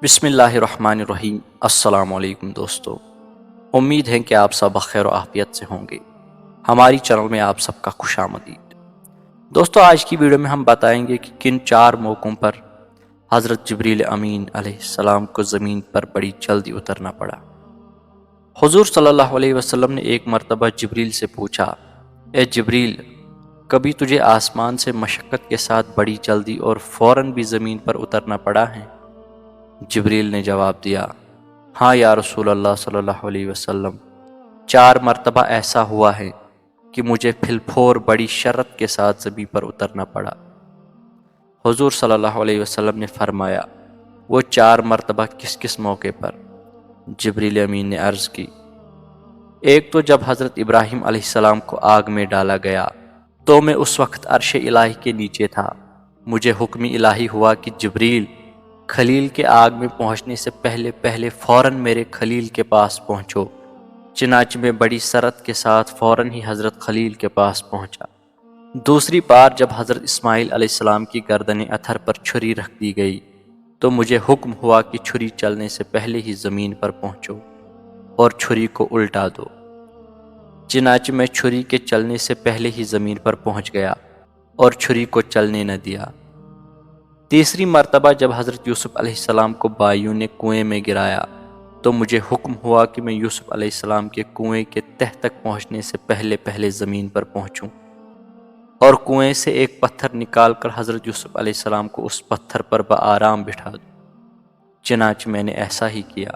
بسم اللہ الرحمن الرحیم۔ السلام علیکم دوستو، امید ہے کہ آپ سب خیر و عافیت سے ہوں گے۔ ہماری چینل میں آپ سب کا خوش آمدید۔ دوستو، آج کی ویڈیو میں ہم بتائیں گے کہ کن 4 موقعوں پر حضرت جبریل امین علیہ السلام کو زمین پر بڑی جلدی اترنا پڑا۔ حضور صلی اللہ علیہ وسلم نے ایک مرتبہ جبریل سے پوچھا، اے جبریل، کبھی تجھے آسمان سے مشقت کے ساتھ بڑی جلدی اور فوراً بھی زمین پر اترنا پڑا ہے؟ جبریل نے جواب دیا، ہاں یا رسول اللہ صلی اللہ علیہ وسلم، 4 مرتبہ ایسا ہوا ہے کہ مجھے پھل پھور بڑی شرط کے ساتھ زمین پر اترنا پڑا۔ حضور صلی اللہ علیہ وسلم نے فرمایا، وہ 4 مرتبہ کس کس موقع پر؟ جبریل امین نے عرض کی، ایک تو جب حضرت ابراہیم علیہ السلام کو آگ میں ڈالا گیا تو میں اس وقت عرش الہی کے نیچے تھا۔ مجھے حکم الہی ہوا کہ جبریل، خلیل کے آگ میں پہنچنے سے پہلے فوراً میرے خلیل کے پاس پہنچو۔ چنانچہ میں بڑی سرعت کے ساتھ فوراً ہی حضرت خلیل کے پاس پہنچا۔ دوسری بار جب حضرت اسماعیل علیہ السلام کی گردن اتھر پر چھری رکھ دی گئی تو مجھے حکم ہوا کہ چھری چلنے سے پہلے ہی زمین پر پہنچو اور چھری کو الٹا دو۔ چنانچہ میں چھری کے چلنے سے پہلے ہی زمین پر پہنچ گیا اور چھری کو چلنے نہ دیا۔ تیسری مرتبہ جب حضرت یوسف علیہ السلام کو بھائیوں نے کنویں میں گرایا تو مجھے حکم ہوا کہ میں یوسف علیہ السلام کے کنویں کے تہ تک پہنچنے سے پہلے زمین پر پہنچوں اور کنویں سے ایک پتھر نکال کر حضرت یوسف علیہ السلام کو اس پتھر پر بآرام بٹھا دوں۔ چنانچہ میں نے ایسا ہی کیا۔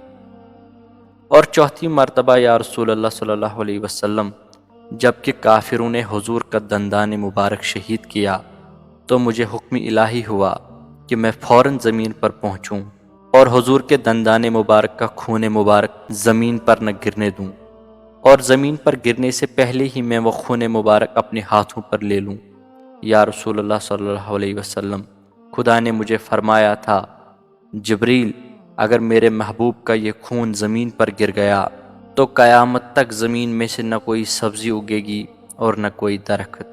اور چوتھی مرتبہ یا رسول اللہ صلی اللہ علیہ وسلم، جبکہ کافروں نے حضور کا دندان مبارک شہید کیا تو مجھے حکم الہی ہوا کہ میں فوراً زمین پر پہنچوں اور حضور کے دندان مبارک کا خون مبارک زمین پر نہ گرنے دوں، اور زمین پر گرنے سے پہلے ہی میں وہ خون مبارک اپنے ہاتھوں پر لے لوں۔ یا رسول اللہ صلی اللہ علیہ وسلم، خدا نے مجھے فرمایا تھا، جبریل، اگر میرے محبوب کا یہ خون زمین پر گر گیا تو قیامت تک زمین میں سے نہ کوئی سبزی اگے گی اور نہ کوئی درخت۔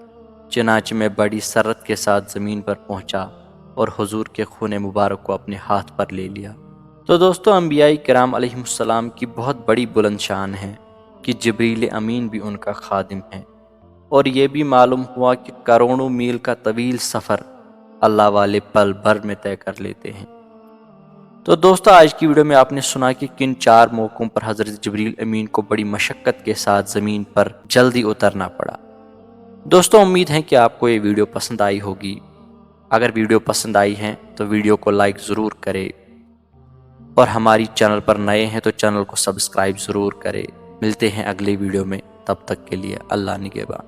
چنانچہ میں بڑی سرعت کے ساتھ زمین پر پہنچا اور حضور کے خون مبارک کو اپنے ہاتھ پر لے لیا۔ تو دوستو، انبیاء کرام علیہ السلام کی بہت بڑی بلند شان ہے کہ جبریل امین بھی ان کا خادم ہے، اور یہ بھی معلوم ہوا کہ کروڑوں میل کا طویل سفر اللہ والے پل بھر میں طے کر لیتے ہیں۔ تو دوستو، آج کی ویڈیو میں آپ نے سنا کہ کن 4 موقعوں پر حضرت جبریل امین کو بڑی مشقت کے ساتھ زمین پر جلدی اترنا پڑا۔ دوستو، امید ہے کہ آپ کو یہ ویڈیو پسند آئی ہوگی۔ اگر ویڈیو پسند آئی ہے تو ویڈیو کو لائک ضرور کرے، اور ہماری چینل پر نئے ہیں تو چینل کو سبسکرائب ضرور کرے۔ ملتے ہیں اگلے ویڈیو میں، تب تک کے لیے اللہ نگہباں۔